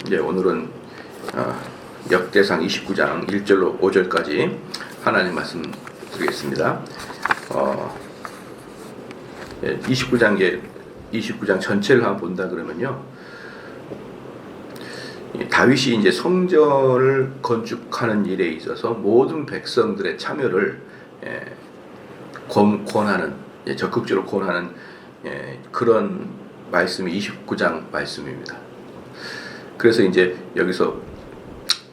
이제 오늘은 역대상 29장 1절로 5절까지 하나님 말씀 드리겠습니다. 29장 전체를 한번 본다 그러면요, 다윗이 이제 성전을 건축하는 일에 있어서 모든 백성들의 참여를 권하는, 적극적으로 권하는 그런 말씀이 29장 말씀입니다. 그래서 이제 여기서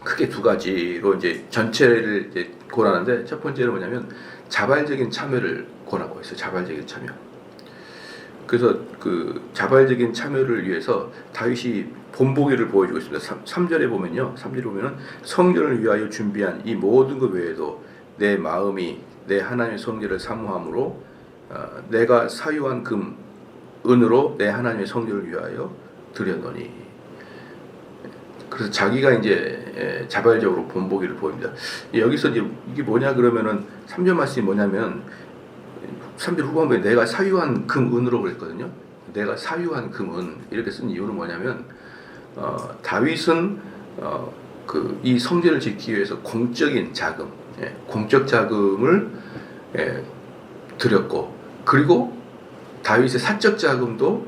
크게 두 가지로 이제 전체를 이제 권하는데, 첫 번째는 뭐냐면 자발적인 참여를 권하고 있어요. 자발적인 참여. 그래서 그 자발적인 참여를 위해서 다윗이 본보기를 보여주고 있습니다. 3절에 보면요, 3절에 보면은 성전을 위하여 준비한 이 모든 것 외에도 내 마음이 내 하나님의 성전을 사모함으로 내가 사유한 금 은으로 내 하나님의 성전을 위하여 드렸노니. 그래서 자기가 이제 자발적으로 본보기를 보입니다. 여기서 이제 이게 뭐냐 그러면은 3절 말씀이 뭐냐면 3절 후반부에 내가 사유한 금 은으로 그랬거든요. 내가 사유한 금 은 이렇게 쓴 이유는 뭐냐면 다윗은 이 성전을 짓기 위해서 공적인 자금, 공적 자금을 드렸고, 그리고 다윗의 사적 자금도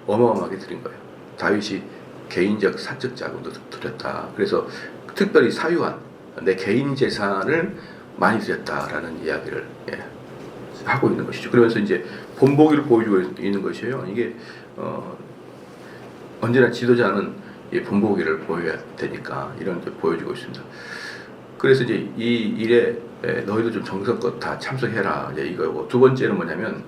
어마어마하게 드린 거예요. 다윗이 개인적 사적 자금도 드렸다. 그래서 특별히 사유한 내 개인 재산을 많이 드렸다라는 이야기를 하고 있는 것이죠. 그러면서 이제 본보기를 보여주고 있는 것이에요. 이게 언제나 지도자는 본보기를 보여야 되니까 이런 게 보여주고 있습니다. 그래서 이제 이 일에 너희도 좀 정성껏 다 참석해라, 이거고, 두 번째는 뭐냐면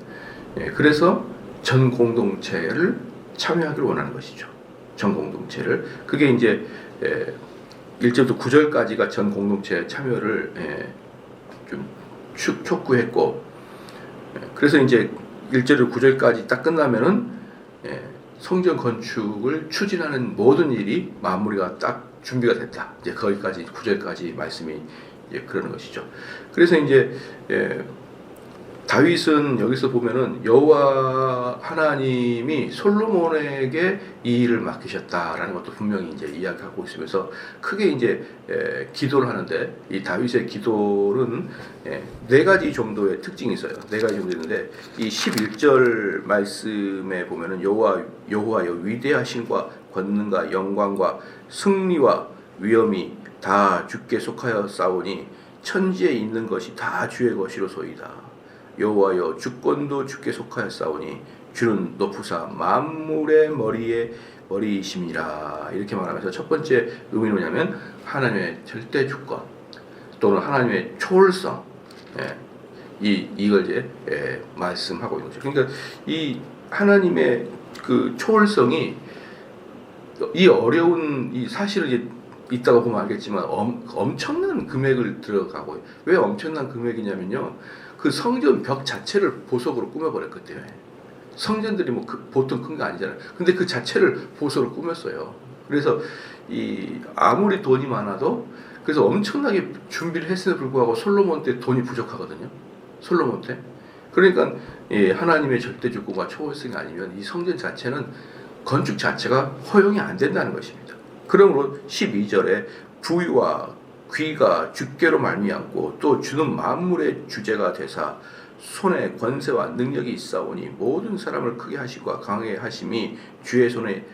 그래서 전 공동체를 참여하기를 원하는 것이죠. 전 공동체를. 그게 이제 1절부터 9절까지가 전 공동체 참여를 좀 촉구했고, 그래서 이제 1절부터 9절까지 딱 끝나면은 성전 건축을 추진하는 모든 일이 마무리가 딱 준비가 됐다. 이제 거기까지 9절까지 말씀이 이제 그러는 것이죠. 그래서 이제 다윗은 여기서 보면은 여호와 하나님이 솔로몬에게 이 일을 맡기셨다라는 것도 분명히 이제 이야기하고 있으면서 크게 이제 기도를 하는데, 이 다윗의 기도는 네 가지 정도의 특징이 있어요. 네 가지 정도 있는데, 이 11절 말씀에 보면은 여호와여 위대하심과 권능과 영광과 승리와 위엄이 다 주께 속하여 싸우니 천지에 있는 것이 다 주의 것이로소이다. 여호와여 주권도 주께 속하여 싸우니 주는 높으사 만물의 머리이심이라. 이렇게 말하면서 첫 번째 의미는 뭐냐면 하나님의 절대 주권 또는 하나님의 초월성, 이걸 이제 말씀하고 있는 거죠. 그러니까 이 하나님의 그 초월성이 이 어려운 이 사실을 이제 이따가 보면 알겠지만 엄청난 금액을 들어가고, 왜 엄청난 금액이냐면요, 그 성전 벽 자체를 보석으로 꾸며버렸기 때문에. 성전들이 뭐 보통 큰 거 아니잖아요. 근데 그 자체를 보석으로 꾸몄어요. 그래서 아무리 돈이 많아도, 그래서 엄청나게 준비를 했음에도 불구하고 솔로몬 때 돈이 부족하거든요. 솔로몬 때. 그러니까 하나님의 절대 주권과 초월성이 아니면 이 성전 자체는 건축 자체가 허용이 안 된다는 것입니다. 그러므로 12절에 부위와 귀가 주께로 말미암고 또 주는 만물의 주제가 되사 손에 권세와 능력이 있사오니 모든 사람을 크게 하시고 강하게 하심이 주의 손에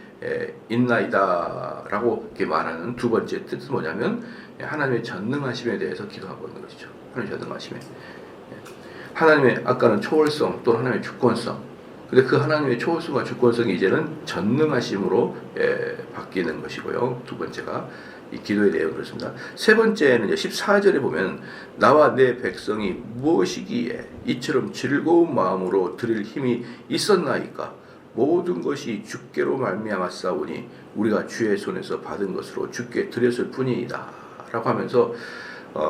있나이다 라고 이렇게 말하는 두 번째 뜻은 뭐냐면 하나님의 전능하심에 대해서 기도하고 있는 것이죠. 하나님의 전능하심에, 하나님의 아까는 초월성 또 하나님의 주권성, 근데 그 하나님의 초월성과 주권성이 이제는 전능하심으로 바뀌는 것이고요. 두 번째가 이 기도의 내용을 그렇습니다. 세 번째는 14절에 보면 나와 내 백성이 무엇이기에 이처럼 즐거운 마음으로 드릴 힘이 있었나이까. 모든 것이 주께로 말미암았사오니 우리가 주의 손에서 받은 것으로 주께 드렸을 뿐이다 라고 하면서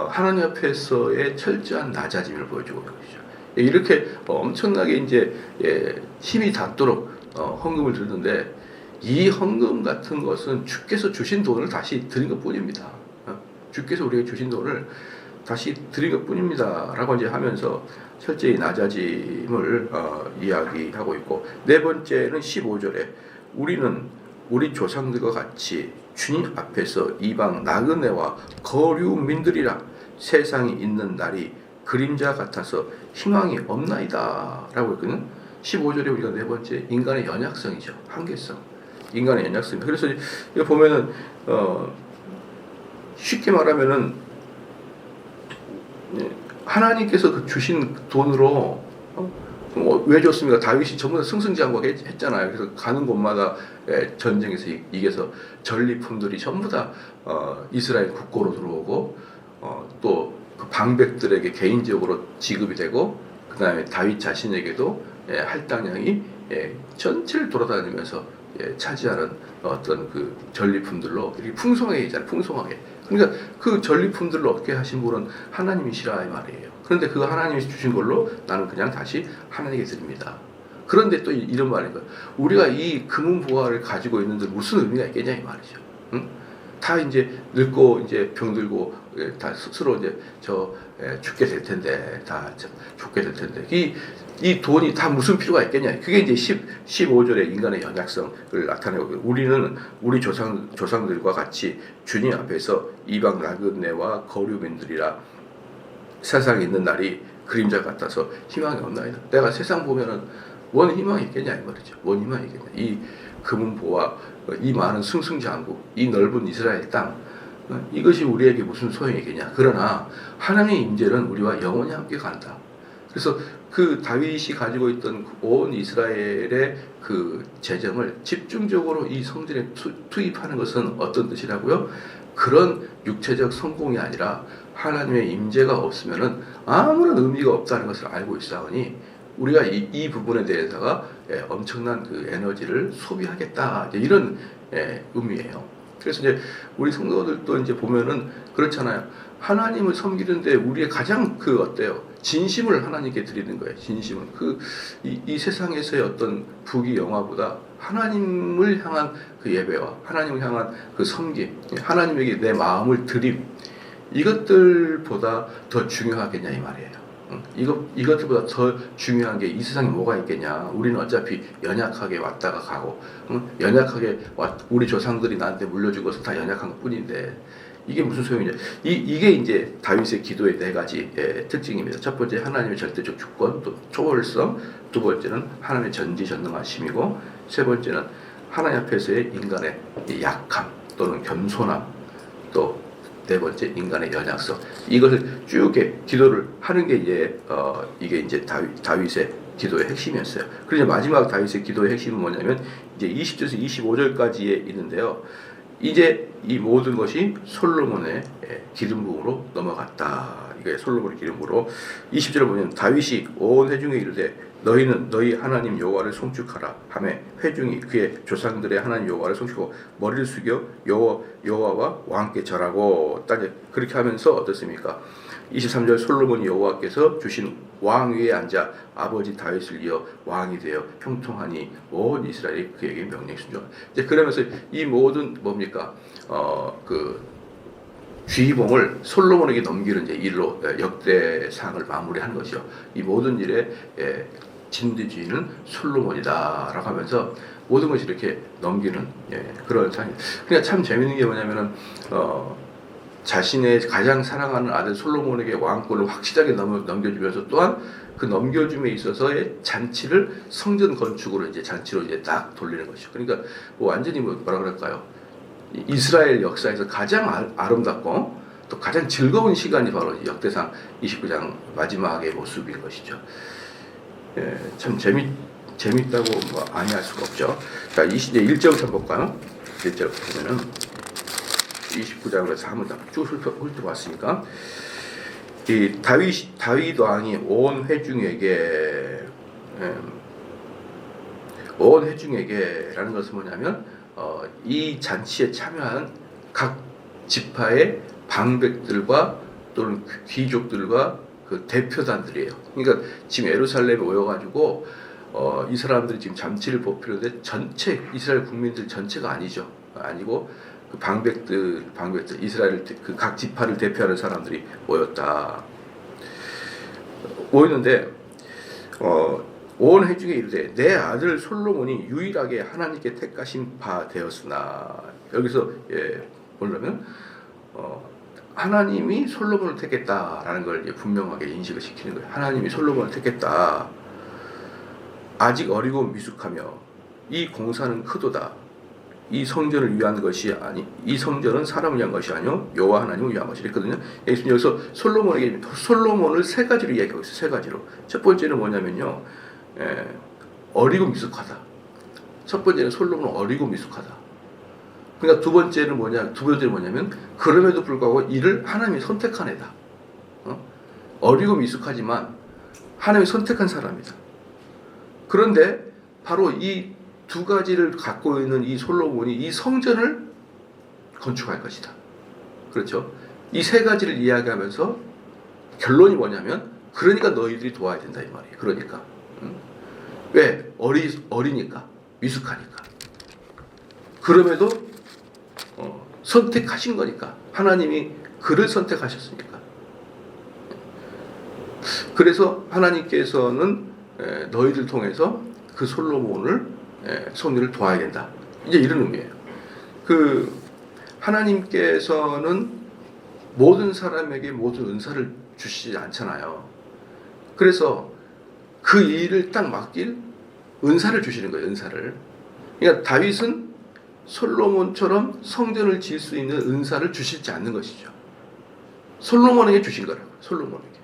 하나님 앞에서의 철저한 낮아짐을 보여주고 있는 것이죠. 이렇게 엄청나게 이제 힘이 닿도록 헌금을 드리는데, 이 헌금 같은 것은 주께서 주신 돈을 다시 드린 것 뿐입니다. 주께서 우리에게 주신 돈을 다시 드린 것 뿐입니다 라고 이제 하면서 철저히 낮아짐을 이야기하고 있고, 네 번째는 15절에 우리는 우리 조상들과 같이 주님 앞에서 이방 나그네와 거류민들이라 세상이 있는 날이 그림자 같아서 희망이 없나이다 라고 했거든요. 15절에 우리가 네 번째 인간의 연약성이죠. 한계성. 인간의 연약성. 그래서 이거 보면은 쉽게 말하면은 하나님께서 그 주신 돈으로 왜 줬습니까? 다윗이 전부 다 승승장구하게 했잖아요. 그래서 가는 곳마다 전쟁에서 이겨서 전리품들이 전부 다 이스라엘 국고로 들어오고 또 그 방백들에게 개인적으로 지급이 되고 그 다음에 다윗 자신에게도 할당량이 전체를 돌아다니면서 차지하는 어떤 그 전리품들로 이렇게 풍성하게 있잖아요. 풍성하게. 그러니까 그 전리품들로 얻게 하신 분은 하나님이시라 이 말이에요. 그런데 그 하나님이 주신 걸로 나는 그냥 다시 하나님께 드립니다. 그런데 또 이런 말인 거예요. 우리가 이 금은 보화를 가지고 있는데 무슨 의미가 있겠냐 이 말이죠. 응? 다 이제 늙고 이제 병들고 다 스스로 이제 죽게 될 텐데 다 죽게 될 텐데 이 돈이 다 무슨 필요가 있겠냐. 그게 이제 15절의 인간의 연약성을 나타내고 우리는 우리 조상들과 같이 주님 앞에서 이방 나그네와 거류민들이라 세상에 있는 날이 그림자 같아서 희망이 없나이다. 내가 세상 보면은 원 희망이 있겠냐 이 말이죠. 원 희망이 있겠냐. 이 금은보화 이 많은 승승장구 이 넓은 이스라엘 땅 이것이 우리에게 무슨 소용이겠냐. 그러나 하나님의 임재는 우리와 영원히 함께 간다. 그래서 그 다윗이 가지고 있던 온 이스라엘의 그 재정을 집중적으로 이 성전에 투입하는 것은 어떤 뜻이라고요? 그런 육체적 성공이 아니라 하나님의 임재가 없으면은 아무런 의미가 없다는 것을 알고 있사오니 우리가 이 부분에 대해서가 엄청난 그 에너지를 소비하겠다 이런 의미예요. 그래서 이제 우리 성도들도 이제 보면은 그렇잖아요. 하나님을 섬기는데 우리의 가장 그 어때요? 진심을 하나님께 드리는 거예요. 진심을 이 세상에서의 어떤 부귀 영화보다 하나님을 향한 그 예배와 하나님을 향한 그 섬김, 하나님에게 내 마음을 드림 이것들보다 더 중요하겠냐 이 말이에요. 이것들보다 더 중요한 게 이 세상에 뭐가 있겠냐. 우리는 어차피 연약하게 왔다가 가고 연약하게 우리 조상들이 나한테 물려주고서 다 연약한 것 뿐인데 이게 무슨 소용이냐. 이게 이제 다윗의 기도의 네 가지 특징입니다. 첫 번째 하나님의 절대적 주권 또 초월성, 두 번째는 하나님의 전지전능하심이고 세 번째는 하나님 앞에서의 인간의 약함 또는 겸손함 또 네 번째 인간의 연약성 이것을 쭉 기도를 하는 게 이게 이제 다윗의 기도의 핵심이었어요. 그리고 마지막 다윗의 기도의 핵심은 뭐냐면 이제 20절에서 25절까지에 있는데요. 이제 이 모든 것이 솔로몬의 기름 부음으로 넘어갔다. 이게 솔로몬의 기름 부음으로 20절을 보면 다윗이 온 회중에 이르되 너희는 너희 하나님 여호와를 송축하라 하매 회중이 그의 조상들의 하나님 여호와를 송축하고 머리를 숙여 여호와와 왕께 절하고 딱 그렇게 하면서 어떻습니까? 23절 솔로몬이 여호와께서 주신 왕 위에 앉아 아버지 다윗을 이어 왕이 되어 형통하니 온 이스라엘이 그에게 명령 순종하라. 이제 그러면서 이 모든 뭡니까? 그 주의봉을 솔로몬에게 넘기는 이제 일로 역대상을 마무리하는 것이요. 이 모든 일에 진두지휘는 솔로몬이다라고 하면서 모든 것이 이렇게 넘기는 그런 상이. 그러니까 참 재밌는 게 뭐냐면은 자신의 가장 사랑하는 아들 솔로몬에게 왕권을 확실하게 넘겨주면서 또한 그 넘겨줌에 있어서의 잔치를 성전 건축으로 이제 잔치로 이제 딱 돌리는 것이죠. 그러니까 뭐 완전히 뭐라 그럴까요? 이스라엘 역사에서 가장 아름답고 또 가장 즐거운 시간이 바로 역대상 29장 마지막의 모습인 것이죠. 참 재밌다고 뭐 아니할 수가 없죠. 자, 이제 1절부터 볼까요? 1절부터 보면은 29장에서 한번 쭉 훑어봤으니까 이 다윗 왕이 온 회중에게라는 것은 뭐냐면 이 잔치에 참여한 각 지파의 방백들과 또는 귀족들과 그 대표단들이에요. 그러니까 지금 예루살렘에 모여가지고 이 사람들이 지금 잔치를 뽑히는데 전체 이스라엘 국민들 전체가 아니고 그 방백들 이스라엘 그 각 지파를 대표하는 사람들이 모였는데 온 회중에 이르되 내 아들 솔로몬이 유일하게 하나님께 택하신 바 되었으나, 여기서 보려면 하나님이 솔로몬을 택했다라는 걸 분명하게 인식을 시키는 거예요. 하나님이 솔로몬을 택했다. 아직 어리고 미숙하며 이 공사는 크도다. 이 성전을 위한 것이 아니, 이 성전은 사람을 위한 것이 아니요 여호와 하나님을 위한 것이라 했거든요. 여기서 솔로몬을 세 가지로 이야기하고 있어요. 세 가지로. 첫 번째는 뭐냐면요, 어리고 미숙하다. 첫 번째는 솔로몬은 어리고 미숙하다. 그러니까 두 번째는 뭐냐면 그럼에도 불구하고 이를 하나님이 선택한 애다. 어리고 미숙하지만 하나님이 선택한 사람이다. 그런데 바로 이 두 가지를 갖고 있는 이 솔로몬이 이 성전을 건축할 것이다. 그렇죠? 이 세 가지를 이야기하면서 결론이 뭐냐면, 그러니까 너희들이 도와야 된다 이 말이에요. 그러니까 왜? 어리니까, 미숙하니까. 그럼에도 선택하신 거니까, 하나님이 그를 선택하셨으니까. 그래서 하나님께서는 너희들 통해서 그 솔로몬을 섭리를 도와야 된다. 이제 이런 의미예요. 하나님께서는 모든 사람에게 모든 은사를 주시지 않잖아요. 그래서 그 일을 딱 맡길 은사를 주시는 거예요. 은사를. 그러니까 다윗은 솔로몬처럼 성전을 지을 수 있는 은사를 주시지 않는 것이죠. 솔로몬에게 주신 거라고. 솔로몬에게.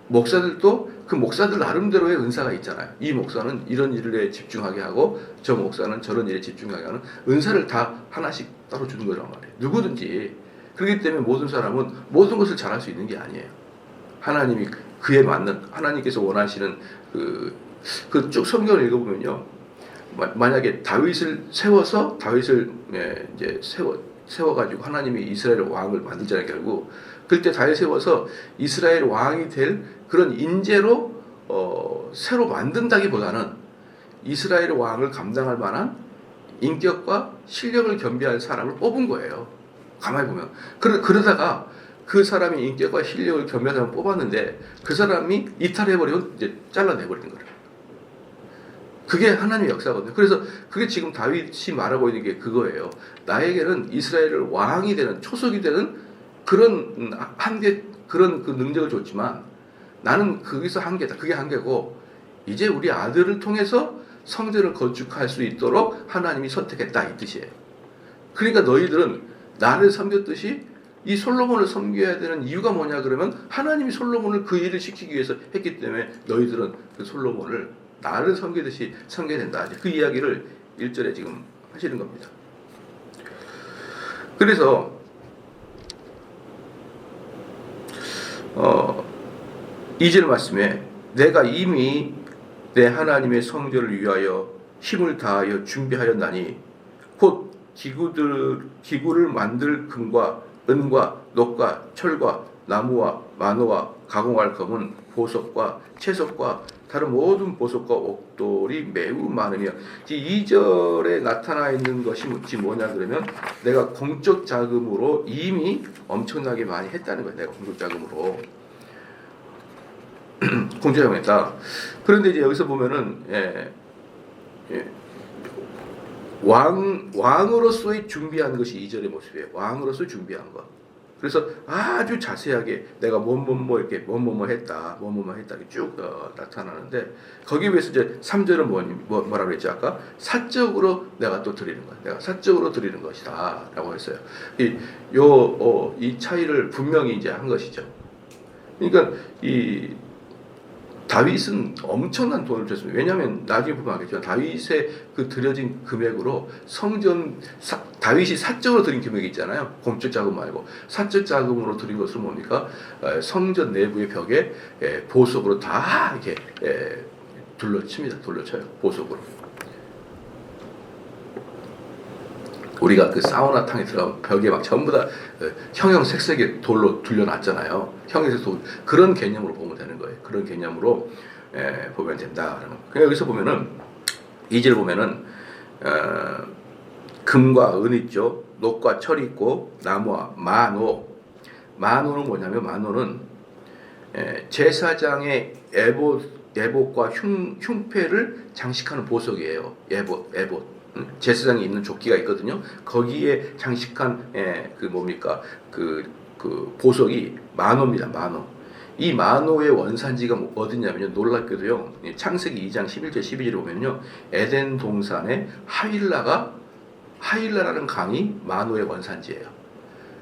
목사들도 그 목사들 나름대로의 은사가 있잖아요. 이 목사는 이런 일에 집중하게 하고 저 목사는 저런 일에 집중하게 하는 은사를 다 하나씩 따로 주는 거란 말이에요. 누구든지. 그렇기 때문에 모든 사람은 모든 것을 잘할 수 있는 게 아니에요. 하나님이 그에 맞는, 하나님께서 원하시는 그 쭉 성경을 읽어보면요, 만약에 다윗을 이제 세워가지고 하나님이 이스라엘 왕을 만들잖아요. 결국 그때 다윗 세워서 이스라엘 왕이 될 그런 인재로 새로 만든다기보다는 이스라엘 왕을 감당할 만한 인격과 실력을 겸비할 사람을 뽑은 거예요. 가만히 보면. 그러다가 그 사람이 인격과 실력을 겸비한 사람을 뽑았는데 그 사람이 이탈해버리고 이제 잘라내버리는 거예요. 그게 하나님의 역사거든요. 그래서 그게 지금 다윗이 말하고 있는 게 그거예요. 나에게는 이스라엘을 왕이 되는, 초석이 되는 그런 그런 그 능력을 줬지만 나는 거기서 한계다. 그게 한계고, 이제 우리 아들을 통해서 성전을 건축할 수 있도록 하나님이 선택했다 이 뜻이에요. 그러니까 너희들은 나를 섬겼듯이 이 솔로몬을 섬겨야 되는 이유가 뭐냐 그러면, 하나님이 솔로몬을 그 일을 시키기 위해서 했기 때문에 너희들은 그 솔로몬을 나를 섬기듯이 섬겨야 된다. 그 이야기를 1절에 지금 하시는 겁니다. 그래서 2절 말씀에 내가 이미 내 하나님의 성전을 위하여 힘을 다하여 준비하였나니 곧 기구를 만들 금과 은과 녹과 철과 나무와 만호와 가공할 금은 보석과 채석과 다른 모든 보석과 옥돌이 매우 많으며, 2절에 나타나 있는 것이 뭐냐 그러면 내가 공적 자금으로 이미 엄청나게 많이 했다는 거예요. 내가 공적 자금으로 공적 자금을 했다. 그런데 이제 여기서 보면은 왕으로서의 준비한 것이 2절의 모습이에요. 왕으로서 준비한 것. 그래서 아주 자세하게 내가 이렇게 했다 이렇게 쭉 나타나는데, 거기에 비해서 이제 3절은 뭐라고 그랬죠 아까? 사적으로 내가 또 드리는 거야. 내가 사적으로 드리는 것이다라고 했어요. 이 차이를 분명히 이제 한 것이죠. 그러니까 이 다윗은 엄청난 돈을 줬습니다. 왜냐하면 나중에 보면 알겠지만 다윗의 그 들여진 금액으로 다윗이 사적으로 드린 금액이 있잖아요. 공적 자금 말고 사적 자금으로 드린 것은 뭡니까? 성전 내부의 벽에 보석으로 다 이렇게 둘러쳐요. 보석으로. 우리가 그 사우나탕에 들어가면 벽에 막 전부 다 형형색색의 돌로 둘러놨잖아요. 형형색 돌. 그런 개념으로 보면 되는 거예요. 그런 개념으로 보면 된다. 그러니까 여기서 보면은 2절 보면은 금과 은 있죠. 녹과 철이 있고 나무와 만호는 뭐냐면, 만호는 제사장의 예복과 흉패를 장식하는 보석이에요. 예복. 제사장이 입는 조끼가 있거든요. 거기에 장식한 그 뭡니까 그 보석이 만호입니다. 만호. 이 만호의 원산지가 어디냐면요. 놀랍게도요. 창세기 2장 11절 12절에 보면요. 에덴 동산에 하윌라라는 강이 만호의 원산지예요.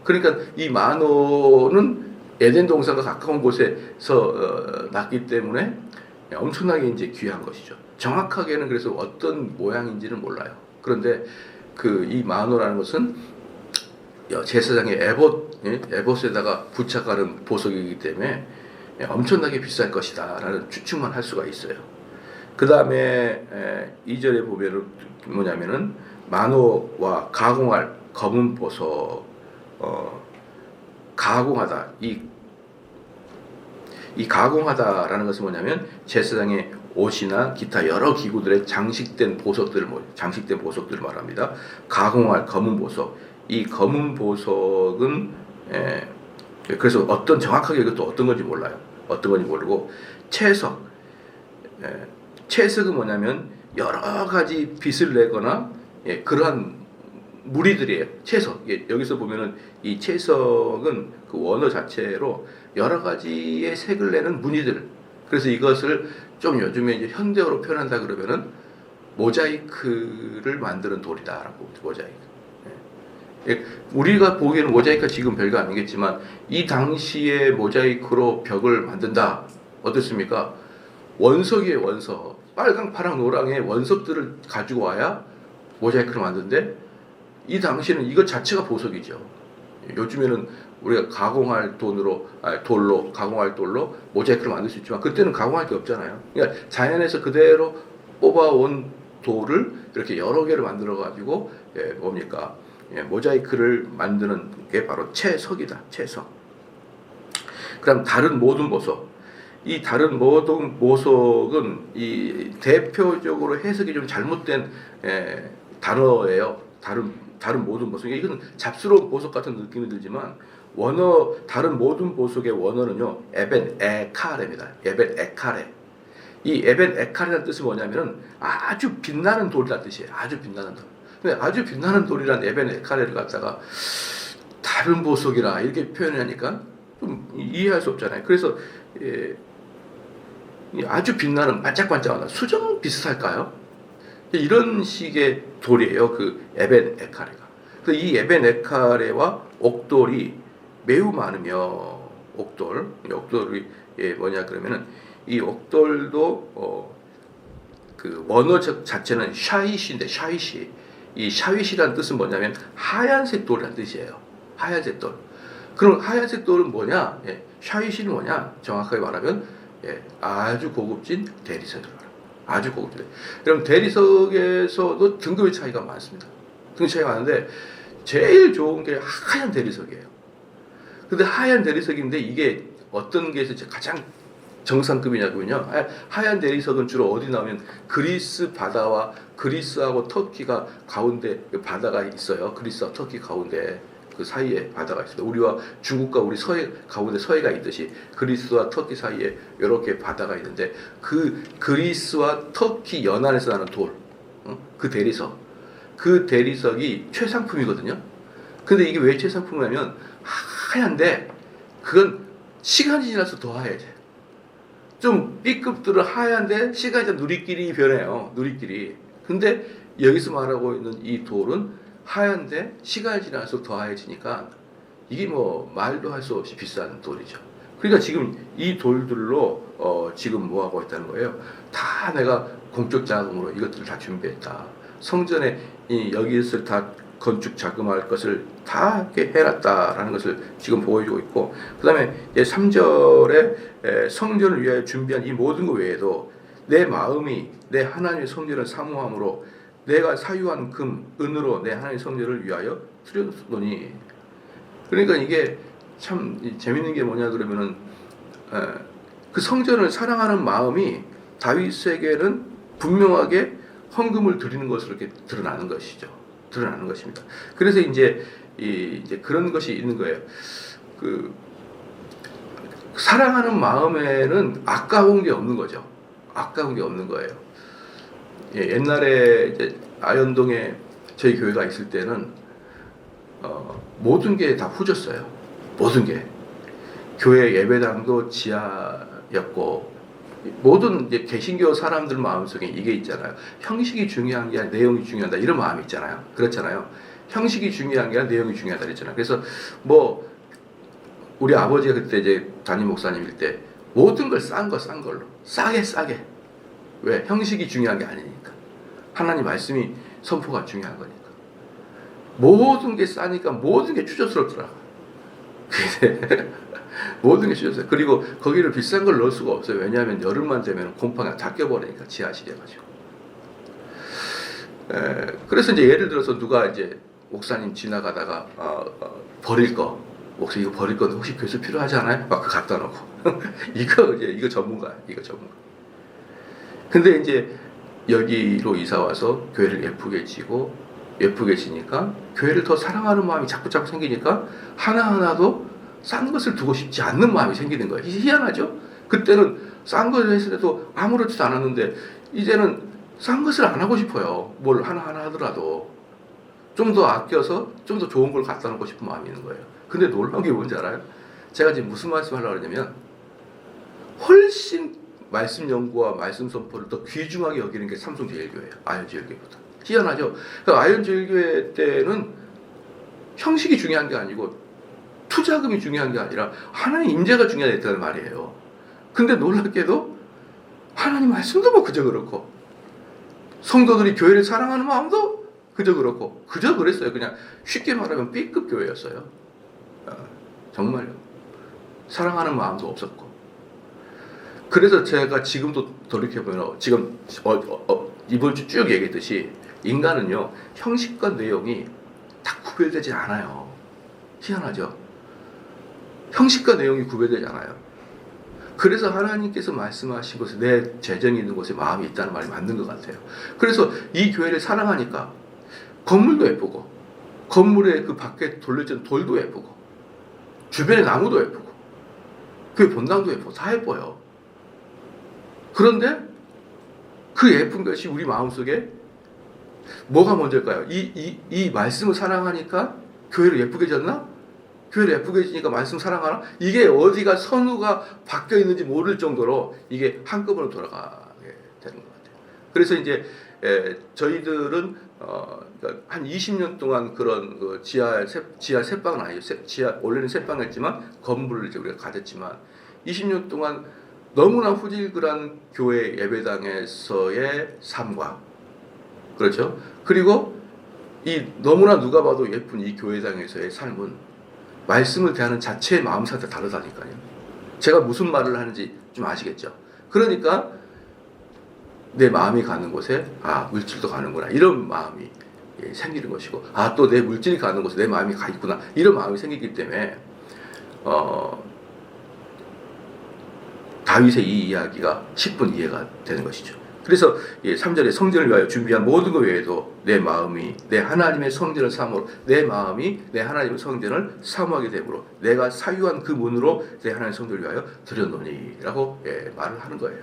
그러니까 이 만호는 에덴 동산과 가까운 곳에서 났기 때문에 엄청나게 이제 귀한 것이죠. 정확하게는 그래서 어떤 모양인지는 몰라요. 그런데 이 만호라는 것은 제사장의 에봇에다가 부착하는 보석이기 때문에 엄청나게 비쌀 것이다라는 추측만 할 수가 있어요. 그 다음에 2절에 보면은 뭐냐면은 만호와 가공할 검은 보석, 가공하다. 이 가공하다라는 것은 뭐냐면 제사장의 옷이나 기타 여러 기구들의 장식된 보석들을 말합니다. 가공할 검은 보석. 이 검은 보석은 그래서 정확하게 이것도 어떤 건지 몰라요. 어떤 건지 모르고 채석. 채석은 뭐냐면 여러 가지 빛을 내거나 그러한 무리들이에요. 채석. 여기서 보면은 이 채석은 그 원어 자체로 여러 가지의 색을 내는 무늬들. 그래서 이것을 좀 요즘에 이제 현대어로 표현한다 그러면은 모자이크를 만드는 돌이다라고. 모자이크. 우리가 보기에는 모자이크가 지금 별거 아니겠지만 이 당시에 모자이크로 벽을 만든다. 어떻습니까? 원석이에요. 원석. 빨강, 파랑, 노랑의 원석들을 가지고 와야 모자이크를 만드는데 이 당시에는 이것 자체가 보석이죠. 요즘에는 우리가 돌로 가공할 돌로 모자이크를 만들 수 있지만 그때는 가공할 게 없잖아요. 그러니까 자연에서 그대로 뽑아온 돌을 이렇게 여러 개를 만들어 가지고 모자이크를 만드는 게 바로 채석이다. 채석. 그다음 다른 모든 보석. 이 다른 모든 보석은 이 대표적으로 해석이 좀 잘못된 단어예요. 다른 모든 보석. 이건 잡스러운 보석 같은 느낌이 들지만 다른 모든 보석의 원어는요. 에벤 에카레입니다. 에벤 에카레. 이 에벤 에카레라는 뜻이 뭐냐면은 아주 빛나는 돌이라는 뜻이에요. 아주 빛나는 돌. 근데 아주 빛나는 돌이라는 에벤 에카레를 갖다가 다른 보석이라 이렇게 표현하니까 좀 이해할 수 없잖아요. 그래서 아주 빛나는 반짝반짝하다. 수정 비슷할까요? 이런 식의 돌이에요. 그 에벤 에카레가. 그래서 이 에벤 에카레와 옥돌이 매우 많으며 옥돌이 뭐냐 그러면은 이 옥돌도 그 원어 자체는 샤이시인데 이 샤윗이라는 뜻은 뭐냐면 하얀색 돌이라는 뜻이에요. 하얀색 돌. 그럼 하얀색 돌은 뭐냐? 샤윗이는 뭐냐? 정확하게 말하면 아주 고급진 대리석이라고 합니다. 아주 고급진. 그럼 대리석에서도 등급의 차이가 많습니다. 등급 차이가 많은데 제일 좋은 게 하얀 대리석이에요. 근데 하얀 대리석인데 이게 어떤 게 가장 정상급이냐면요. 하얀 대리석은 주로 어디 나오면 그리스 바다와 그리스하고 터키가 가운데 바다가 있어요. 그리스와 터키 가운데 그 사이에 바다가 있습니다. 우리와 중국과 우리 가운데 서해가 있듯이 그리스와 터키 사이에 이렇게 바다가 있는데 그 그리스와 터키 연안에서 나는 돌, 그 대리석이 최상품이거든요. 근데 이게 왜 최상품이냐면 하얀데 그건 시간이 지나서 더 하얘져요. 좀 B급들은 하얀데 시간이 지나서 누리끼리 변해요. 누리끼리. 근데 여기서 말하고 있는 이 돌은 하얀데 시간이 지나서 더 하얘지니까 이게 뭐 말도 할 수 없이 비싼 돌이죠. 그러니까 지금 이 돌들로 지금 뭐 하고 있다는 거예요. 다 내가 공적 자금으로 이것들을 다 준비했다. 성전에 여기서 다 건축 자금할 것을 다 이렇게 해놨다라는 것을 지금 보여주고 있고, 그 다음에 3절에 성전을 위하여 준비한 이 모든 것 외에도 내 마음이 내 하나님의 성전을 사모함으로 내가 사유한 금, 은으로 내 하나님의 성전을 위하여 드렸노니. 그러니까 이게 참 재밌는 게 뭐냐 그러면은 그 성전을 사랑하는 마음이 다윗에게는 분명하게 헌금을 드리는 것으로 이렇게 드러나는 것입니다. 그래서 이제 그런 것이 있는 거예요. 그 사랑하는 마음에는 아까운 게 없는 거죠. 아까운 게 없는 거예요. 예, 옛날에 이제 아현동에 저희 교회가 있을 때는 모든 게 다 후졌어요. 모든 게. 교회 예배당도 지하였고, 모든 이제 개신교 사람들 마음속에 이게 있잖아요. 형식이 중요한 게 아니라 내용이 중요하다. 이런 마음이 있잖아요. 그렇잖아요. 형식이 중요한 게 아니라 내용이 중요하다 그랬잖아요. 그래서 뭐 우리 아버지가 그때 이제 담임 목사님일 때 모든 걸 싼 걸로 싸게 왜? 형식이 중요한 게 아니니까. 하나님 말씀이 선포가 중요한 거니까. 모든 게 싸니까 모든 게 추저스럽더라고요. 모든 게 추저스러워요. 그리고 거기를 비싼 걸 넣을 수가 없어요. 왜냐하면 여름만 되면 곰팡이가 다 껴버리니까 지하실에 가지고. 그래서 이제 예를 들어서 누가 이제 목사님 지나가다가 버릴 거, 목사 이거 버릴 건데 혹시 교수 필요하지 않아요? 막 그 갖다 놓고 이거 전문가야. 이거 전문가. 근데 이제 여기로 이사 와서 교회를 예쁘게 지니까 교회를 더 사랑하는 마음이 자꾸 생기니까 하나하나도 싼 것을 두고 싶지 않는 마음이 생기는 거예요. 희한하죠? 그때는 싼 것을 했을 때도 아무렇지도 않았는데 이제는 싼 것을 안 하고 싶어요. 뭘 하나하나 하더라도 좀 더 아껴서 좀 더 좋은 걸 갖다 놓고 싶은 마음이 있는 거예요. 근데 놀라운 게 뭔지 알아요? 제가 지금 무슨 말씀 하려고 그러냐면 훨씬 말씀 연구와 말씀 선포를 더 귀중하게 여기는 게 삼성제일교회예요. 아현제일교회보다. 희한하죠? 그러니까 아현제일교회 때는 형식이 중요한 게 아니고 투자금이 중요한 게 아니라 하나님 임재가 중요했다는 말이에요. 근데 놀랍게도 하나님 말씀도 뭐 그저 그렇고 성도들이 교회를 사랑하는 마음도 그저 그렇고 그저 그랬어요. 그냥 쉽게 말하면 B급 교회였어요. 정말요. 사랑하는 마음도 없었고. 그래서 제가 지금도 돌이켜보면 지금 이번 주 쭉 얘기했듯이 인간은요 형식과 내용이 다 구별되지 않아요. 희한하죠. 형식과 내용이 구별되지 않아요. 그래서 하나님께서 말씀하신 곳에 내 재정이 있는 곳에 마음이 있다는 말이 맞는 것 같아요. 그래서 이 교회를 사랑하니까 건물도 예쁘고 건물에 그 밖에 돌려진 돌도 예쁘고 주변에 나무도 예쁘고 교회 본당도 예쁘고 다 예뻐요. 그런데 그 예쁜 것이 우리 마음속에 뭐가 먼저일까요? 이 말씀을 사랑하니까 교회를 예쁘게 졌나? 교회를 예쁘게 지니까 말씀 사랑하나? 이게 어디가 선우가 바뀌어 있는지 모를 정도로 이게 한꺼번에 돌아가게 되는 것 같아요. 그래서 이제 저희들은 한 20년 동안 그런 지하 새방은 아니죠. 원래는 새방이었지만 건물을 이제 우리가 가졌지만 20년 동안 너무나 후질그란 교회 예배당에서의 삶과 그렇죠. 그리고 이 너무나 누가 봐도 예쁜 이 교회당에서의 삶은 말씀을 대하는 자체의 마음 상태가 다르다니까요. 제가 무슨 말을 하는지 좀 아시겠죠? 그러니까 내 마음이 가는 곳에 물질도 가는구나 이런 마음이 생기는 것이고 또 내 물질이 가는 곳에 내 마음이 가 있구나 이런 마음이 생기기 때문에 다윗의 이 이야기가 10분 이해가 되는 것이죠. 그래서 3절에 성전을 위하여 준비한 모든 것 외에도 내 마음이 내 하나님의 성전을 사모로 내 마음이 내 하나님의 성전을 사모하게 되므로 내가 사유한 그 문으로 내 하나님의 성전을 위하여 드렸노니라고 말을 하는 거예요.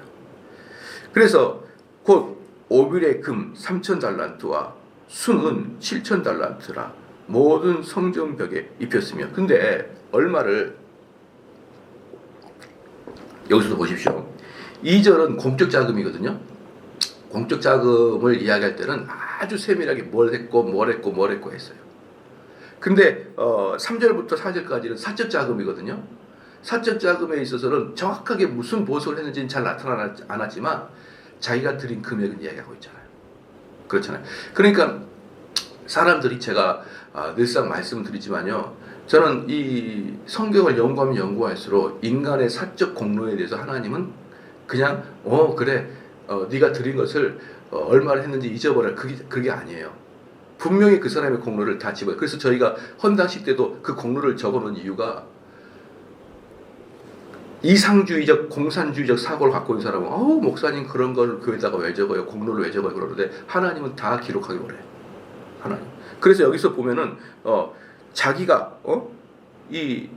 그래서 곧 오빌의 금 3,000달란트와 순은 7,000달란트라 모든 성전벽에 입혔으며 근데 얼마를 여기서도 보십시오. 2절은 공적 자금이거든요. 공적 자금을 이야기할 때는 아주 세밀하게 뭘 했고 했어요. 근데 3절부터 4절까지는 사적 자금이거든요. 사적 자금에 있어서는 정확하게 무슨 보석을 했는지는 잘 나타나지 않았지만 자기가 드린 금액은 이야기하고 있잖아요. 그렇잖아요. 그러니까 사람들이 제가 늘상 말씀드리지만요. 저는 이 성경을 연구하면 연구할수록 인간의 사적 공로에 대해서 하나님은 그냥 그래 네가 드린 것을 얼마를 했는지 잊어버려 그게 아니에요. 분명히 그 사람의 공로를 다 집어요. 그래서 저희가 헌당식 때도 그 공로를 적어놓은 이유가 이상주의적 공산주의적 사고를 갖고 있는 사람은 목사님 그런 걸 교회에다가 왜 적어요? 공로를 왜 적어요? 그러는데 하나님은 다 기록하기 원해요. 하나님. 그래서 여기서 보면은 자기가 이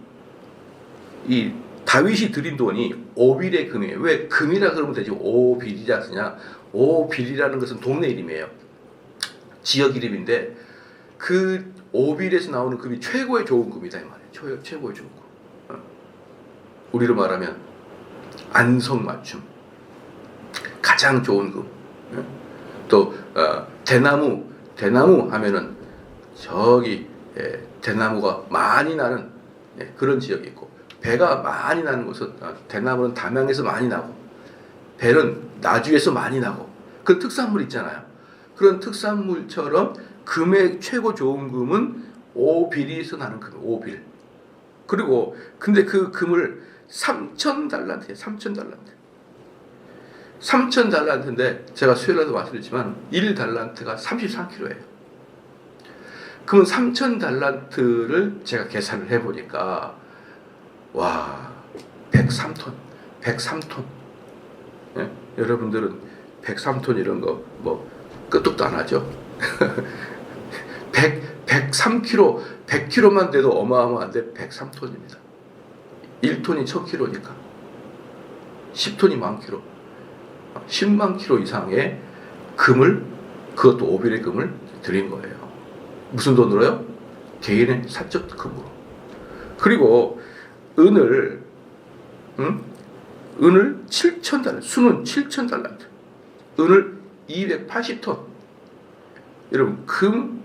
다윗이 드린 돈이 오빌의 금이에요. 왜 금이라 그러면 되지 오빌이라 쓰냐? 오빌이라는 것은 동네 이름이에요. 지역 이름인데 그 오빌에서 나오는 금이 최고의 좋은 금이다 이 말이에요. 최고의 좋은 금. 우리로 말하면 안성맞춤. 가장 좋은 금. 또 대나무 하면은 저기 대나무가 많이 나는 그런 지역이 있고, 배가 많이 나는 곳은 대나무는 담양에서 많이 나고 배는 나주에서 많이 나고 그런 특산물 있잖아요. 그런 특산물처럼 금의 최고 좋은 금은 오빌에서 나는 금, 오빌. 그리고 근데 그 금을 3,000달란트예요. 3,000달란트. 3,000달란트인데 제가 수요일에도 말씀드렸지만 1달란트가 33kg예요. 그러면 3,000달란트를 제가 계산을 해보니까 와 103톤 103톤. 예? 여러분들은 103톤 이런 거 뭐 끄떡도 안 하죠. 103kg 100kg만 돼도 어마어마한데 103톤입니다. 1톤이 1000kg니까 10톤이 10,000kg, 10만 kg 이상의 금을, 그것도 오빌의 금을 드린 거예요. 무슨 돈으로요? 개인의 사적 금으로. 그리고 은을 7,000달러, 수는 7,000달란트, 은을 280톤. 여러분 금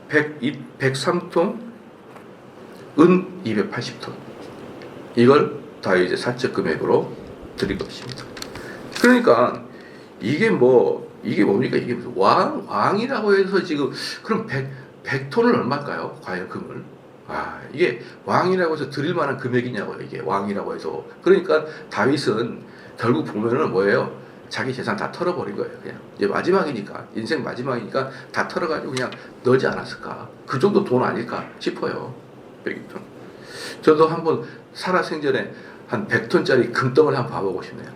103톤, 은 280톤. 이걸 다윗의 사적 금액으로 드린 것입니다. 그러니까 이게 뭡니까? 이게 무슨 왕이라고 해서 지금 그럼 100톤을 얼마일까요? 과연 금을? 이게 왕이라고 해서 드릴 만한 금액이냐고요. 이게 왕이라고 해서. 그러니까 다윗은 결국 보면은 뭐예요? 자기 재산 다 털어버린 거예요. 그냥 이제 마지막이니까, 인생 마지막이니까 다 털어가지고 그냥 넣지 않았을까? 그 정도 돈 아닐까 싶어요. 100톤. 저도 한번 살아생전에 한 100톤짜리 금덩어리 한번 봐보고 싶네요.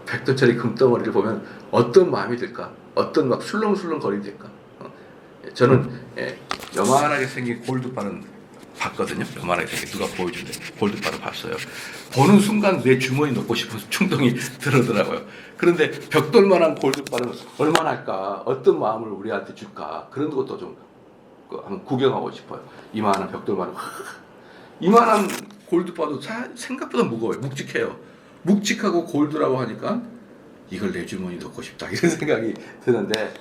100톤짜리 금덩어리를 보면 어떤 마음이 들까? 어떤 막 술렁술렁 거림이 들까? 저는 요만하게 생긴 골드바는 봤거든요. 요만하게 생긴, 누가 보여준대. 골드바를 봤어요. 보는 순간 내 주머니 넣고 싶은 충동이 들더라고요. 그런데 벽돌만한 골드바는 얼마나 할까? 어떤 마음을 우리한테 줄까? 그런 것도 좀 한번 구경하고 싶어요. 이만한 벽돌만한, 이만한 골드바도 생각보다 무거워요. 묵직해요. 묵직하고 골드라고 하니까 이걸 내 주머니 넣고 싶다, 이런 생각이 드는데,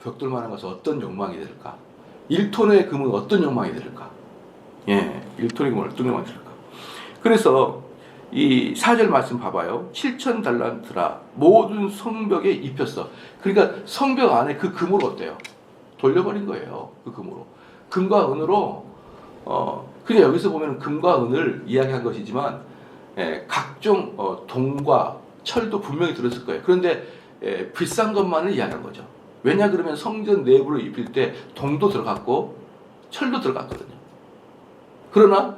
벽돌만한 것은 어떤 욕망이 들을까? 1톤의 금은 어떤 욕망이 들을까? 1톤의 금은 어떤 욕망이 들을까? 그래서 이 4절 말씀 봐봐요. 7,000달란트라 모든 성벽에 입혔어. 그러니까 성벽 안에 그 금으로 어때요? 돌려버린 거예요. 그 금으로. 금과 은으로, 그냥 여기서 보면 금과 은을 이야기한 것이지만, 각종 동과 철도 분명히 들었을 거예요. 그런데 비싼 것만을 이야기한 거죠. 왜냐 그러면 성전 내부로 입힐 때 동도 들어갔고 철도 들어갔거든요. 그러나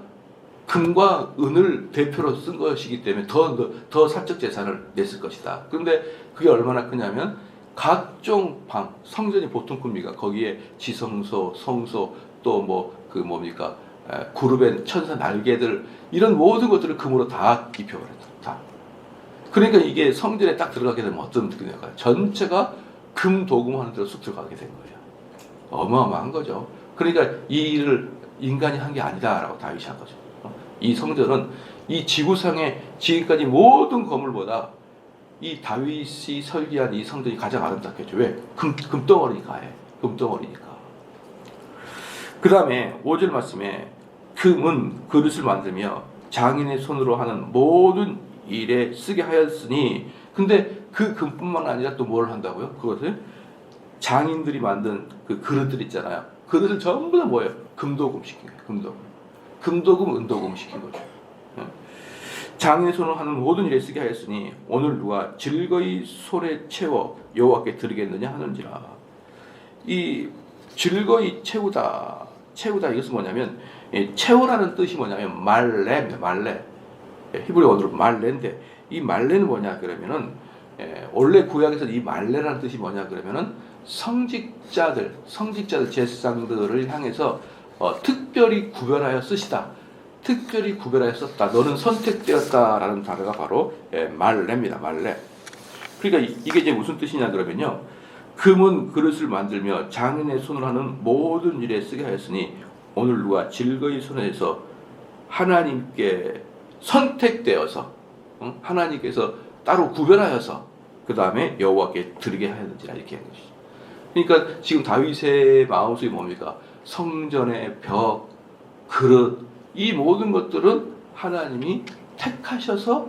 금과 은을 대표로 쓴 것이기 때문에 더 사적 재산을 냈을 것이다. 그런데 그게 얼마나 크냐면 각종 방, 성전이 보통 큽니까? 거기에 지성소, 성소, 또 뭡니까? 구르벤 천사 날개들, 이런 모든 것들을 금으로 다 입혀버렸다. 다. 그러니까 이게 성전에 딱 들어가게 되면 어떤 느낌이 날까요? 전체가 금 도금하는 데로 쑥 들어가게 된 거예요. 어마어마한 거죠. 그러니까 이 일을 인간이 한 게 아니다라고 다윗이 한 거죠. 이 성전은 이 지구상의 지금까지 모든 건물보다 이 다윗이 설계한 이 성전이 가장 아름답겠죠. 왜? 금덩어리니까 해. 금덩어리니까. 그 다음에 5절 말씀에 금은 그릇을 만들며 장인의 손으로 하는 모든 일에 쓰게 하였으니, 근데 그 금뿐만 아니라 또 뭘 한다고요? 그것을 장인들이 만든 그 그릇들 있잖아요. 그릇을 전부 다 뭐예요? 금도금 시킨 거예요. 금도금, 은도금 시킨 거죠. 장인의 손으로 하는 모든 일에 쓰게 하였으니 오늘 누가 즐거이 소래 채워 여호와께 드리겠느냐 하는지라. 이 즐거이 채우다 이것은 뭐냐면, 채우라는 뜻이 뭐냐면 말레입니다. 말레. 히브리 원어로 말레인데, 이 말레는 뭐냐 그러면은, 원래 구약에서 이 말레라는 뜻이 뭐냐 그러면은 성직자들 제사장들을 향해서 특별히 구별하여 쓰시다. 특별히 구별하였었다. 너는 선택되었다라는 단어가 바로 말레입니다. 말레. 그러니까 이게 이제 무슨 뜻이냐 그러면요. 금은 그릇을 만들며 장인의 손으로 하는 모든 일에 쓰게 하였으니 오늘 누가 질거이 손에서 하나님께 선택되어서 하나님께서 따로 구별하여서 그 다음에 여호와께 드리게 하였는지라 이렇게 하는 것이죠. 그러니까 지금 다윗의 마음속이 뭡니까? 성전의 벽, 그릇 이 모든 것들은 하나님이 택하셔서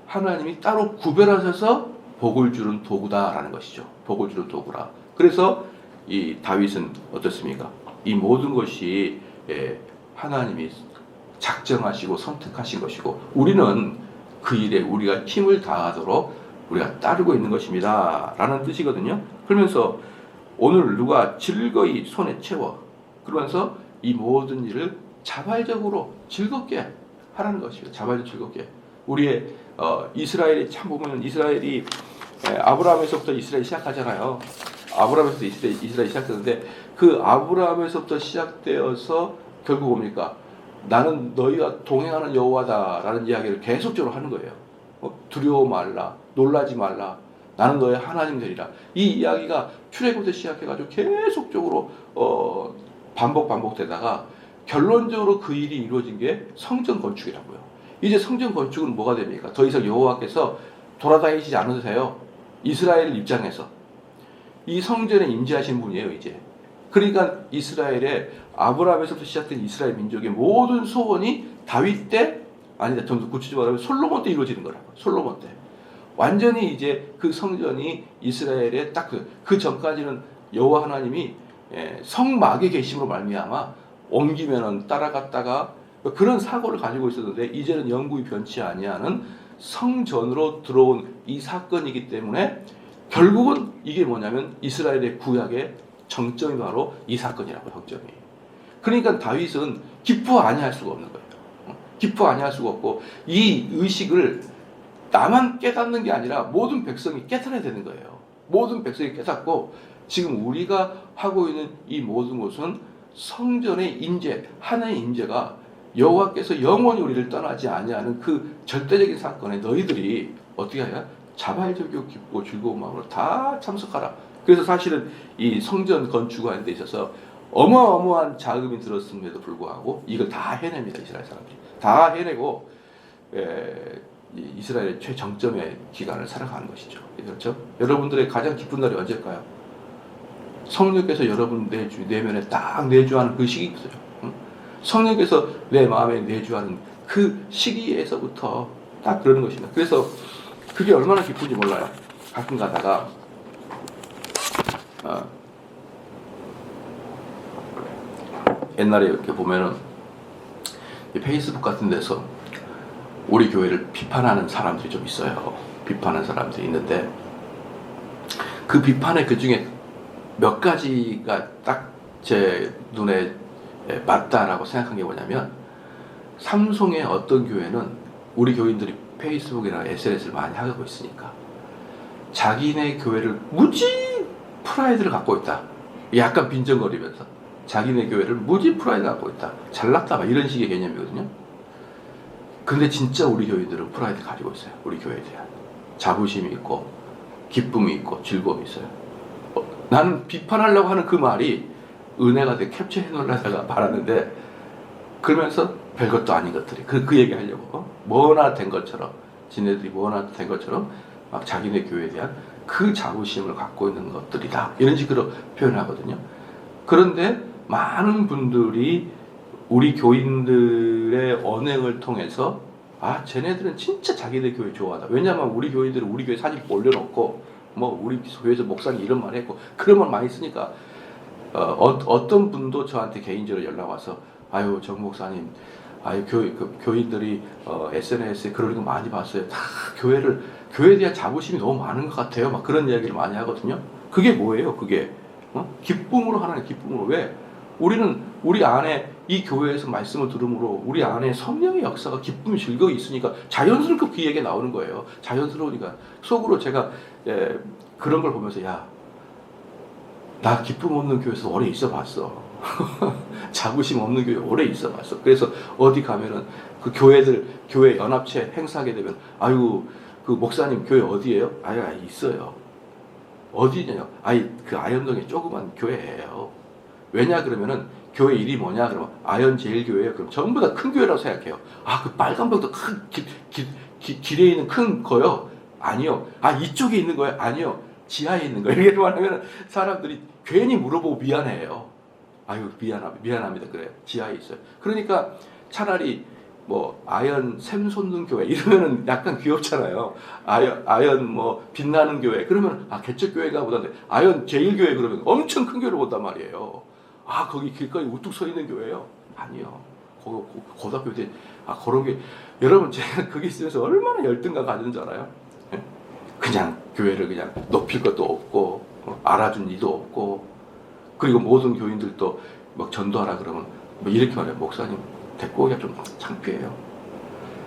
하나님이 따로 구별하셔서 복을 주는 도구다라는 것이죠. 복을 주는 도구라. 그래서 이 다윗은 어떻습니까? 이 모든 것이 하나님이 작정하시고 선택하신 것이고 우리는 그 일에 우리가 힘을 다하도록 우리가 따르고 있는 것입니다 라는 뜻이거든요. 그러면서 오늘 누가 즐거이 손에 채워 그러면서 이 모든 일을 자발적으로 즐겁게 하라는 것이에요. 자발적으로 즐겁게. 우리의 이스라엘이 참 보면 이스라엘이 아브라함에서부터 이스라엘이 시작하잖아요. 아브라함에서부터 이스라엘이 시작되는데 그 아브라함에서부터 시작되어서 결국 뭡니까? 나는 너희와 동행하는 여호와다라는 이야기를 계속적으로 하는 거예요. 두려워 말라, 놀라지 말라, 나는 너의 하나님 되리라. 이 이야기가 출애굽부터 시작해가지고 계속적으로 반복되다가 결론적으로 그 일이 이루어진 게 성전 건축이라고요. 이제 성전 건축은 뭐가 됩니까? 더 이상 여호와께서 돌아다니시지 않으세요. 이스라엘 입장에서 이 성전에 임재하신 분이에요. 이제 그러니까 이스라엘의 아브라함에서부터 시작된 이스라엘 민족의 모든 소원이 다윗 때 아니다 좀 더 구체적으로 말하면 솔로몬 때 이루어지는 거라고. 솔로몬 때 완전히 이제 그 성전이 이스라엘의 딱 그 전까지는 여호와 하나님이 성막에 계심으로 말미암아 옮기면은 따라갔다가 그런 사고를 가지고 있었는데 이제는 영구히 변치 아니하는 성전으로 들어온 이 사건이기 때문에 결국은 이게 뭐냐면 이스라엘의 구약의 정점이 바로 이 사건이라고. 정점이. 그러니까 다윗은 기뻐 아니할 수가 없는 거예요. 기뻐 아니할 수가 없고 이 의식을 나만 깨닫는 게 아니라 모든 백성이 깨달아야 되는 거예요. 모든 백성이 깨닫고 지금 우리가 하고 있는 이 모든 것은 성전의 임재, 하나의 임재가 여호와께서 영원히 우리를 떠나지 아니하는 그 절대적인 사건에 너희들이 어떻게 하냐? 자발적이고 기쁘고 즐거운 마음으로 다 참석하라. 그래서 사실은 이 성전 건축하는 데 있어서 어마어마한 자금이 들었음에도 불구하고 이걸 다 해냅니다. 이스라엘 사람들이. 다 해내고 이스라엘의 최정점의 기간을 살아가는 것이죠. 그렇죠? 여러분들의 가장 기쁜 날이 언제일까요? 성령께서 여러분 내면에 딱 내주하는 그 시기 있어요. 성령께서 내 마음에 내주하는 그 시기에서부터 딱 그러는 것입니다. 그래서 그게 얼마나 기쁜지 몰라요. 가끔 가다가 옛날에 이렇게 보면은 페이스북 같은 데서 우리 교회를 비판하는 사람들이 좀 있어요. 비판하는 사람들이 있는데 그 비판의 그 중에 몇 가지가 딱 제 눈에 맞다라고 생각한 게 뭐냐면 삼송의 어떤 교회는 우리 교인들이 페이스북이나 SNS를 많이 하고 있으니까 자기네 교회를 무지 프라이드를 갖고 있다. 약간 빈정거리면서 자기네 교회를 무지 프라이드 갖고 있다. 잘났다. 막 이런 식의 개념이거든요. 근데 진짜 우리 교인들은 프라이드 가지고 있어요. 우리 교회에 대한 자부심이 있고 기쁨이 있고 즐거움이 있어요. 나는 비판하려고 하는 그 말이 은혜가 돼 캡처해 놓으려다가 말하는데 그러면서 별것도 아닌 것들이 그 얘기 하려고 뭐나 된 것처럼 지네들이 뭐나 된 것처럼 막 자기네 교회에 대한 그 자부심을 갖고 있는 것들이다. 이런 식으로 표현하거든요. 그런데 많은 분들이 우리 교인들의 언행을 통해서 쟤네들은 진짜 자기네 교회 좋아하다. 왜냐하면 우리 교인들은 우리 교회 사진 올려놓고 뭐 우리 교회에서 목사님 이런 말 했고 그런 말 많이 쓰니까 어떤 분도 저한테 개인적으로 연락 와서 아유 정 목사님 교인들이 SNS에 그런 거 많이 봤어요. 다 교회에 대한 자부심이 너무 많은 것 같아요. 막 그런 이야기를 많이 하거든요. 그게 뭐예요? 그게 기쁨으로 하나님 기쁨으로. 왜? 우리는 우리 안에 이 교회에서 말씀을 들음으로 우리 안에 성령의 역사가 기쁨 즐거움이 있으니까 자연스럽게 그 얘기가 나오는 거예요. 자연스러우니까 속으로 제가 그런 걸 보면서 나 기쁨 없는 교회에서 오래 있어 봤어. 자부심 없는 교회 오래 있어봤어. 그래서 어디 가면은 그 교회 연합체 행사하게 되면 아유 그 목사님 교회 어디예요? 아유 있어요. 어디냐? 그 아현동에 조그만 교회예요. 왜냐 그러면은 교회 이름이 뭐냐 그러면 아현제일교회예요. 그럼 전부 다 큰 교회라고 생각해요. 그 빨간 벽도 큰 길에 있는 큰 거요? 아니요. 이쪽에 있는 거예요? 아니요. 지하에 있는 거예요. 이렇게 말하면 사람들이 괜히 물어보고 미안해요. 아유 미안합니다. 그래요. 지하에 있어요. 그러니까 차라리 뭐 아연 샘솟는 교회 이러면은 약간 귀엽잖아요. 아연 뭐 빛나는 교회 그러면 개척교회가 보다는데 아연 제일교회 그러면 엄청 큰 교회를 본단 말이에요. 거기 길거리 우뚝 서 있는 교회요? 아니요. 고등학교 때 그런 게 여러분 제가 거기 있으면서 얼마나 열등감 가지는 줄 알아요? 그냥 교회를 그냥 높일 것도 없고 알아준 이도 없고 그리고 모든 교인들도 막 전도하라 그러면 뭐 이렇게 말해요. 목사님 데리고 오기가 좀 창피해요.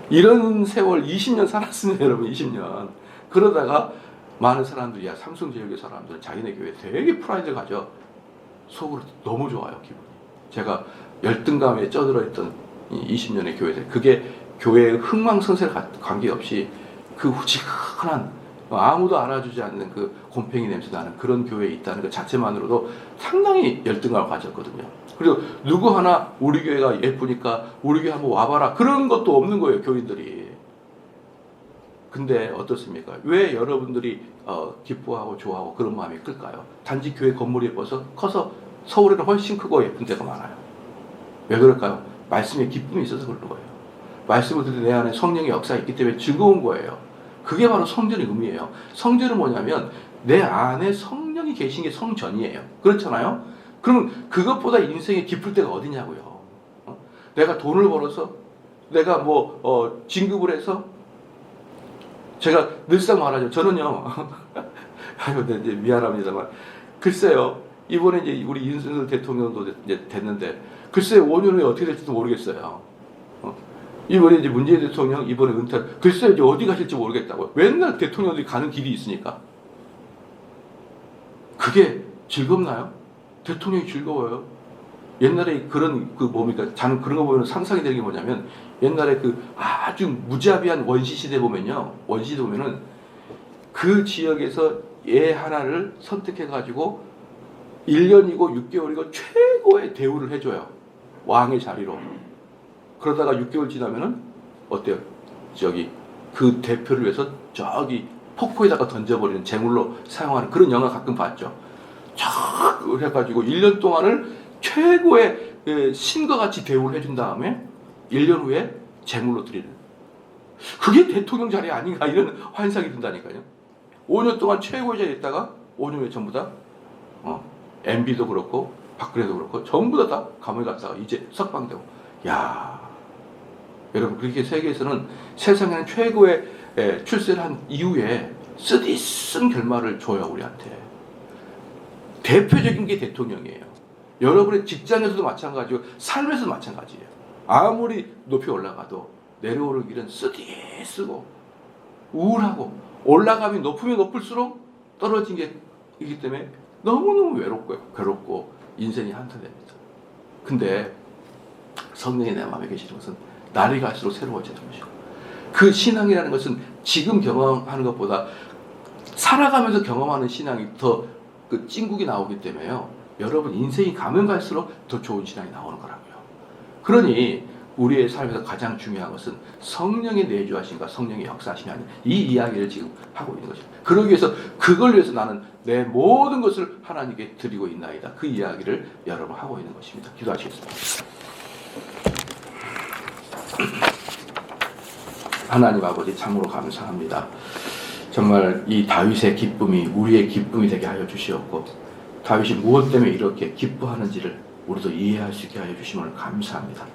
이런 세월 20년 살았습니다. 여러분 20년. 그러다가 많은 사람들이 삼성제일교회 사람들은 자기네 교회 되게 프라이드 가져. 속으로 너무 좋아요. 기분이. 제가 열등감에 쪄들어 있던 20년의 교회들 그게 교회의 흥망성쇠에 관계없이 그 후지근한 아무도 알아주지 않는 그 곰팡이 냄새 나는 그런 교회에 있다는 것 자체만으로도 상당히 열등감을 가졌거든요. 그리고 누구 하나 우리 교회가 예쁘니까 우리 교회 한번 와봐라 그런 것도 없는 거예요. 교인들이. 근데 어떻습니까? 왜 여러분들이 기뻐하고 좋아하고 그런 마음이 클까요? 단지 교회 건물이 예뻐서 커서 서울에는 훨씬 크고 예쁜 데가 많아요. 왜 그럴까요? 말씀에 기쁨이 있어서 그런 거예요. 말씀을 듣는 내 안에 성령의 역사가 있기 때문에 즐거운 거예요. 그게 바로 성전의 의미예요. 성전은 뭐냐면 내 안에 성령이 계신 게 성전이에요. 그렇잖아요? 그럼 그것보다 인생에 기쁠 때가 어디냐고요. 내가 돈을 벌어서 내가 뭐 진급을 해서 제가 늘상 말하죠. 저는요. 이제 미안합니다만 글쎄요. 이번에 이제 우리 윤석열 대통령도 이제 됐는데 글쎄요. 5년 후에 어떻게 될지도 모르겠어요. 이번에 이제 문재인 대통령 이번에 은퇴 글쎄요. 이제 어디 가실지 모르겠다고요. 맨날 대통령들이 가는 길이 있으니까. 그게 즐겁나요? 대통령이 즐거워요. 옛날에 그런 뭡니까? 저는 그런 거 보면 상상이 되는 게 뭐냐면 옛날에 그 아주 무자비한 원시 시대 보면요. 원시 시대 보면은 그 지역에서 애 하나를 선택해 가지고 1년이고 6개월이고 최고의 대우를 해줘요. 왕의 자리로. 그러다가 6개월 지나면은 어때요? 그 대표를 위해서 저기 폭포에다가 던져버리는 제물로 사용하는 그런 영화 가끔 봤죠. 쫙 해가지고 1년 동안을 최고의 신과 같이 대우를 해준 다음에 1년 후에 제물로 드리는. 그게 대통령 자리 아닌가 이런 환상이 든다니까요. 5년 동안 최고의 자리에 있다가 5년 후에 전부 다 MB도 그렇고 박근혜도 그렇고 전부 다 감옥에 갔다가 이제 석방되고. 여러분 그렇게 세계에서는 세상에는 최고의 출세를 한 이후에 쓰디쓴 결말을 줘요 우리한테. 대표적인 게 대통령이에요. 여러분의 직장에서도 마찬가지고 삶에서도 마찬가지예요. 아무리 높이 올라가도 내려오는 길은 쓰디쓰고 우울하고 올라가면 높으면 높을수록 떨어진 게 있기 때문에 너무너무 외롭고 괴롭고 인생이 한탄됩니다. 근데 성령이 내 마음에 계시는 것은 날이 갈수록 새로워지는 것이고 그 신앙이라는 것은 지금 경험하는 것보다 살아가면서 경험하는 신앙이 더 그 찐국이 나오기 때문에요. 여러분 인생이 가면 갈수록 더 좋은 신앙이 나오는 거라고요. 그러니 우리의 삶에서 가장 중요한 것은 성령의 내주하심과 성령의 역사하심이 아닌 이 이야기를 지금 하고 있는 것입니다. 그러기 위해서 그걸 위해서 나는 내 모든 것을 하나님께 드리고 있나이다. 그 이야기를 여러분 하고 있는 것입니다. 기도하시겠습니다. 하나님 아버지 참으로 감사합니다. 정말 이 다윗의 기쁨이 우리의 기쁨이 되게 하여 주시옵고 다윗이 무엇 때문에 이렇게 기뻐하는지를 우리도 이해할 수 있게 하여 주심을 감사합니다.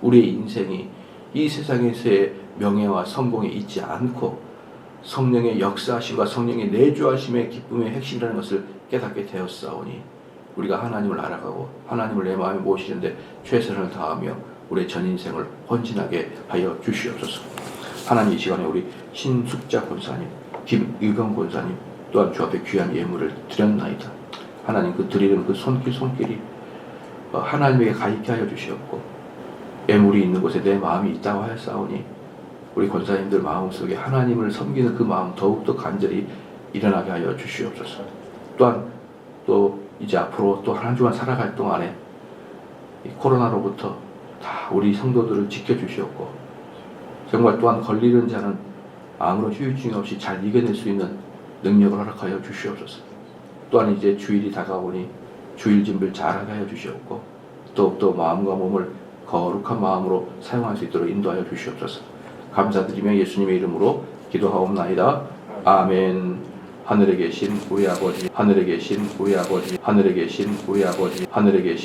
우리의 인생이 이 세상에서의 명예와 성공에 있지 않고 성령의 역사하심과 성령의 내주하심의 기쁨의 핵심이라는 것을 깨닫게 되었사오니 우리가 하나님을 알아가고 하나님을 내 마음에 모시는데 최선을 다하며 우리의 전 인생을 헌신하게 하여 주시옵소서. 하나님 이 시간에 우리 신숙자 권사님, 김의경 권사님 또한 주 앞에 귀한 예물을 드렸나이다. 하나님 그 드리는 그 손길이 하나님에게 가입케 하여 주시옵고 애물이 있는 곳에 내 마음이 있다고 하였사오니 우리 권사님들 마음속에 하나님을 섬기는 그 마음 더욱더 간절히 일어나게 하여 주시옵소서. 또한 또 이제 앞으로 또 한 주간 살아갈 동안에 이 코로나로부터 다 우리 성도들을 지켜주시옵고 정말 또한 걸리는 자는 아무런 후유증 없이 잘 이겨낼 수 있는 능력을 허락하여 주시옵소서. 또한 이제 주일이 다가오니 주일 준비를 잘하게 하여 주시옵고 더욱더 마음과 몸을 거룩한 마음으로 사용할 수 있도록 인도하여 주시옵소서. 감사드리며 예수님의 이름으로 기도하옵나이다. 아멘. 하늘에 계신 우리 아버지, 하늘에 계신 우리 아버지, 하늘에 계신 우리 아버지, 하늘에 계신